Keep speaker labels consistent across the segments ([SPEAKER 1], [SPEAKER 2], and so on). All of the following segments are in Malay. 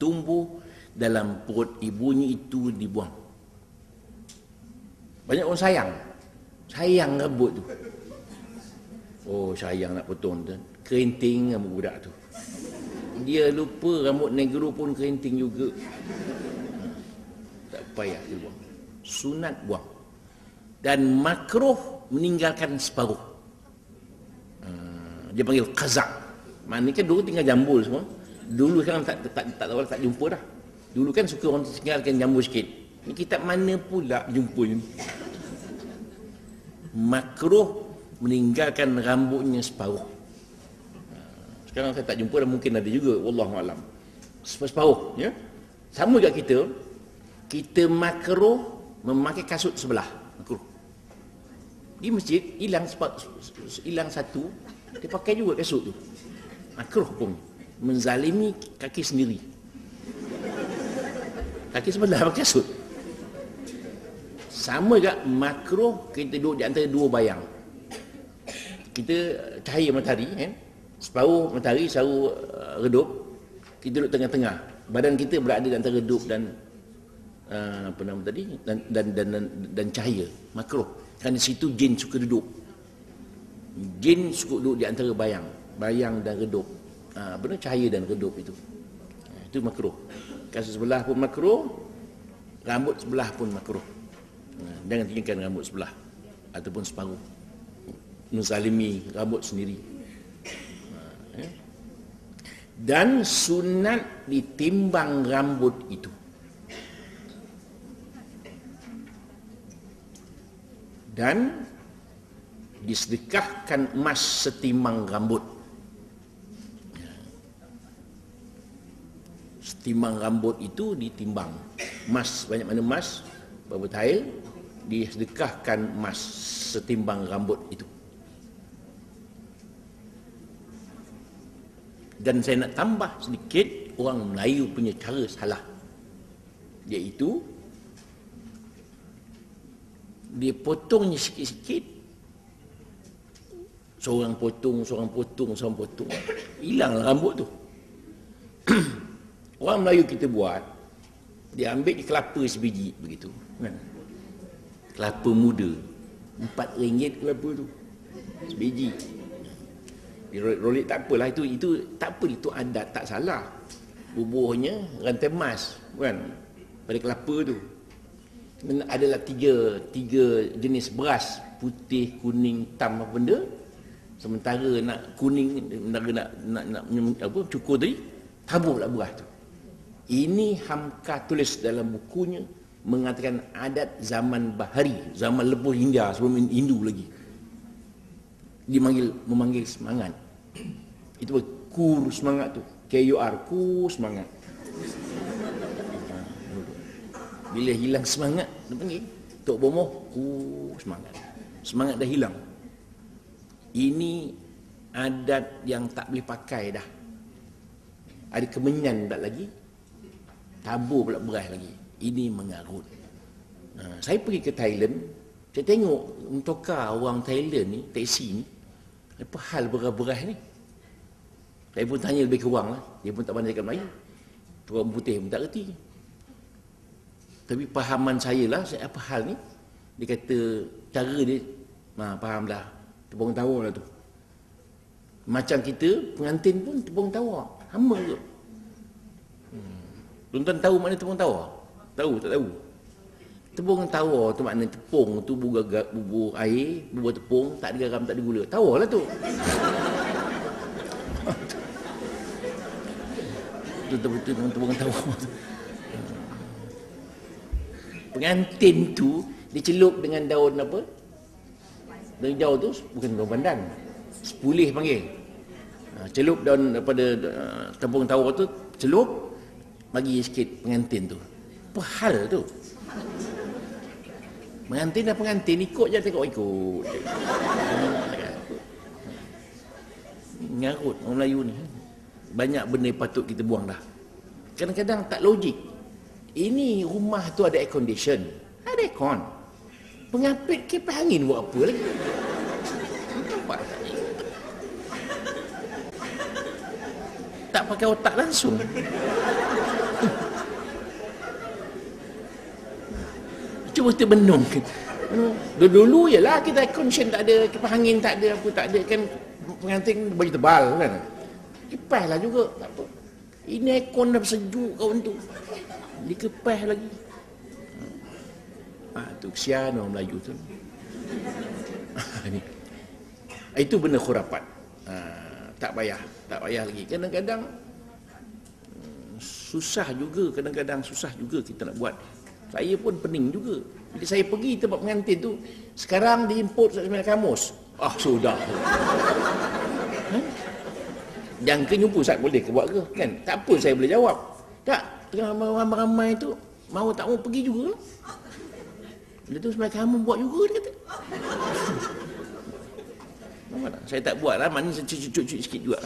[SPEAKER 1] tumbuh dalam perut ibunya itu dibuang. Banyak orang sayang rambut tu. Oh, sayang nak potong tu. Kerinting rambut budak tu. Dia lupa rambut negro pun kerinting juga. Tak payah dia buang. Sunat buang. Dan makruh meninggalkan separuh. Dia panggil qazak. Maknanya kan dulu tinggal jambul semua. Dulu sekarang tak jumpa dah. Dulu kan suka orang tinggalkan jambul sikit. Ni kitab mana pula jumpa ni? Makruh meninggalkan rambutnya separuh. Sekarang saya tak jumpa dan mungkin ada juga, wallahu alam. Separuh, ya. Sama juga kita makruh memakai kasut sebelah, makruh. Di masjid hilang satu, dia pakai juga kasut tu. Makruh pun menzalimi kaki sendiri. Kaki sebelah pakai kasut. Sama juga makruh kita duduk di antara dua bayang. Kita cahaya matahari kan, separuh matahari, separuh redup, kita duduk tengah-tengah. Badan kita berada di antara redup dan apa nama tadi, dan cahaya. Makruh. Kerana situ jin suka duduk. Jin suka duduk di antara bayang dan redup. Benar, cahaya dan redup itu. Itu makruh. Kasut sebelah pun makruh, rambut sebelah pun makruh. Jangan tinggalkan rambut sebelah ataupun separuh. Menzalimi rambut sendiri. Dan sunat ditimbang rambut itu. Dan disedekahkan emas setimbang rambut. Setimbang rambut itu ditimbang. Emas, banyak mana emas, berapa tail, disedekahkan emas setimbang rambut itu. Dan saya nak tambah sedikit, orang Melayu punya cara salah. Iaitu, dia potongnya sikit-sikit. Seorang potong. Hilang rambut tu. Orang Melayu kita buat, dia ambil kelapa sebiji begitu. Kan? Kelapa muda. RM4 kelapa tu. Sebiji. Rolik tak apalah, itu tak apa, itu adat, tak salah. Bubuhnya rantai emas kan pada kelapa tu. Dan adalah tiga jenis beras, putih, kuning, hitam apa benda. Sementara nak kuning, nak cukur tadi, taburlah beras tu. Ini Hamka tulis dalam bukunya, mengatakan adat zaman Bahari, zaman lebuh India sebelum Hindu lagi. Dia memanggil semangat. Itu kur semangat tu. KUR, kur semangat. Bila hilang semangat, dia panggil Tok Bomoh, kur semangat. Semangat dah hilang. Ini adat yang tak boleh pakai dah. Ada kemenyan tak lagi. Tabur pula beras lagi. Ini mengarut. Saya pergi ke Thailand, saya tengok mentokar orang Thailand ni, teksi ni, apa hal beras-beras ni? Saya pun tanya lebih kurang lah. Dia pun tak pandai cakap Melayu. Orang putih pun tak reti. Tapi pahaman saya lah, apa hal ni? Dia kata, cara dia, faham dah. Tepung tawar lah tu. Macam kita, pengantin pun tepung tawar. Sama ke? Tuan-tuan tahu makna tepung tawar? Tahu tak tahu? Tepung tawar tu makna tepung tu bubur air, bubur tepung, tak ada garam, tak ada gula. Tawar lah tu. Betul-betul tepung tawar. Pengantin tu dicelup dengan daun apa? Daun hijau tu bukan daun pandan. Sepulih panggil. Celup daun daripada tepung tawar tu, celup, bagi sikit pengantin tu. Apa hal tu? Pengantin dah pengantin, ikut je, tengok ikut. Ngarut orang Melayu ni. Banyak benda patut kita buang dah. Kadang-kadang tak logik. Ini rumah tu ada air condition. Ada aircon. Pengapit kipas angin buat apa lagi? Nampak tak? Tak pakai otak langsung. cuba terbenung. Dulu ialah kita air tak ada, kipas angin tak ada, apa tak ada kan, pengantin baju tebal kan. Kipas lah juga, tak apa. Ini aircon dah sejuk kawan tu. Dikepas lagi. Tu kesian orang Melayu tu. Itu benda khurafat. Tak payah lagi. Kadang-kadang susah juga kita nak buat. Saya pun pening juga. Bila saya pergi tempat pengantin tu, sekarang diimport sembilan kamus. Sudah. Yang kenyumpu Ustaz boleh ke buat ke? Kan? Tak apa saya boleh jawab. Tak, tengah ramai-ramai tu, mau tak mau pergi juga. Bila tu sembilan kamu buat juga, dia kata. Saya tak buat lah, maknanya saya cucuk-cucuk sikit juga.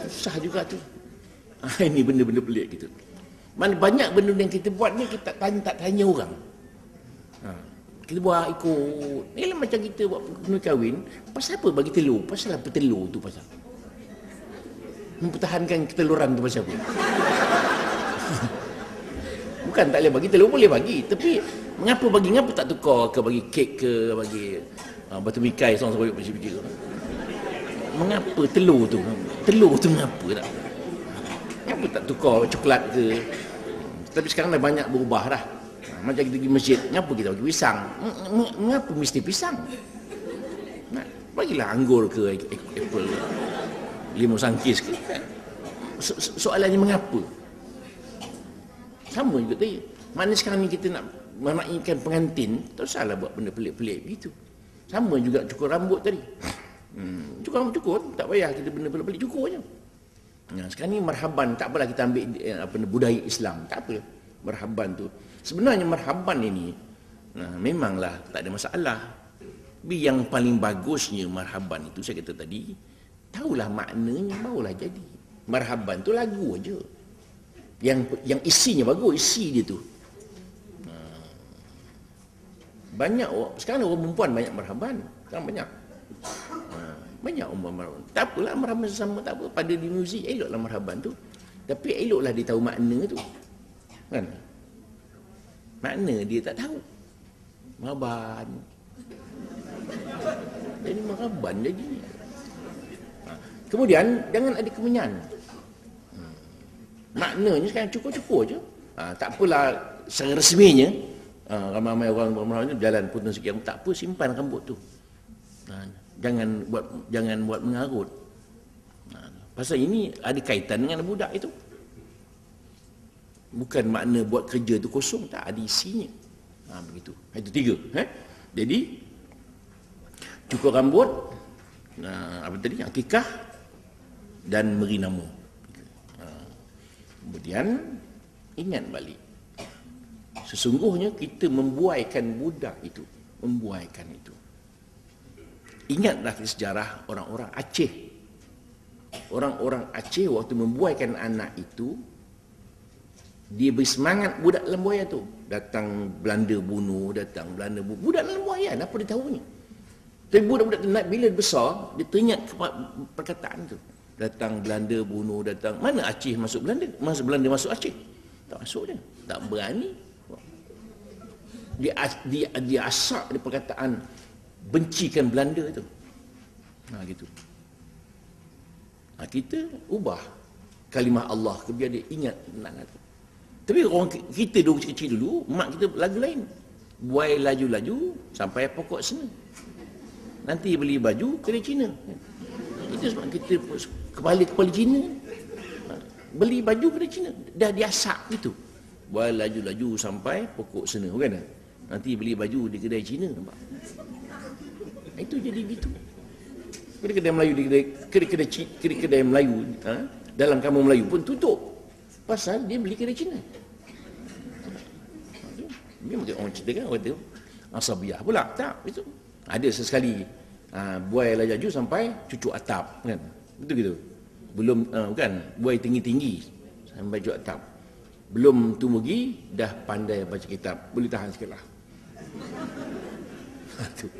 [SPEAKER 1] Susah juga tu. Ini benda-benda pelik gitu. Mana banyak benda yang kita buat ni kita tak tanya orang. Kita buat ikut. Ni lah macam kita buat penuh kahwin. Pasal apa bagi telur? Pasal apa telur tu pasal? Mempertahankan keteluran tu pasal apa? Bukan tak boleh bagi telur, boleh bagi. Tapi mengapa tak tukar ke bagi kek ke bagi batu mikai seorang-seorang macam-macam. Mengapa telur tu? Telur tu mengapa tak? Mengapa tak tukar coklat ke? Tapi sekarang dah banyak berubah dah. Macam kita pergi masjid, mengapa kita bagi pisang? Mengapa mesti pisang? Bagilah anggur ke apple, limau sangkis ke. Soalannya mengapa? Sama juga tadi. Mana sekarang ni kita nak menaikkan pengantin, tak usahlah buat benda pelik-pelik begitu. Sama juga cukur rambut tadi. Cukur rambut cukur, tak payah kita benda pelik-pelik, cukur je. Sekarang ni marhaban, tak apalah kita ambil budaya Islam, tak apa. Marhaban tu. Sebenarnya marhaban ini memanglah tak ada masalah. Tapi yang paling bagusnya marhaban itu, saya kata tadi, tahulah maknanya barulah jadi. Marhaban tu lagu aja. Yang isinya bagus, isi dia tu. Banyak sekarang orang perempuan banyak marhaban. Sekarang banyak. Banyak orang marhaban. Tak apalah marhaban sesama, tak apa. Pada di muzik eloklah marhaban tu. Tapi eloklah dia tahu makna tu. Kan? Makna dia tak tahu. Marhaban. Jadi marhaban jadi. Kemudian jangan ada kemenyan. Maknanya sekarang cukup-cukup je. Tak apalah secara resminya. Ramai-ramai orang berjalan putun sikit, tak apa, simpan rambut tu. Jangan buat mengarut. Pasal ini ada kaitan dengan budak itu. Bukan makna buat kerja tu kosong, tak ada isinya. Begitu. Itu tiga. Jadi cukur rambut, apa tadi? Akikah dan beri nama. Kemudian ingat balik. Sesungguhnya kita membuaikan budak itu. Membuaikan itu. Ingatlah sejarah orang-orang Aceh. Orang-orang Aceh waktu membuaikan anak itu, dia bersemangat budak dalam buaya tu. Datang Belanda bunuh, budak dalam buaya, apa dia tahu ni? Tapi budak-budak tu bila besar, dia teringat perkataan tu. Datang Belanda bunuh, mana Aceh masuk Belanda? Masa Belanda masuk Aceh? Tak masuk dia. Tak berani. Dia asak dia perkataan bencikan Belanda tu. Gitu. Kita ubah kalimah Allah ke biar dia ingat kenangan tu. Tapi orang kita dulu kecil dulu, mak kita lagu lain. Buai laju-laju sampai pokok sena. Nanti beli baju kedai Cina. Itu sebab kita kepala Cina. Beli baju kedai Cina. Dah diasak gitu. Buai laju-laju sampai pokok sena, bukan? Nanti beli baju di kedai Cina, nampak? Itu jadi gitu. Kedai-kedai Melayu, kedai-kedai Melayu, dalam kampung Melayu pun tutup. Pasal dia beli kedai Cina. Dia mungkin orang cerita kan, orang kata asabiah pula. Tak, itu. Ada sesekali buai laju sampai cucuk atap, kan? Betul gitu. Belum bukan buai tinggi-tinggi sampai cucuk atap. Belum tumbugi dah pandai baca kitab. Boleh tahan sikitlah. Itu.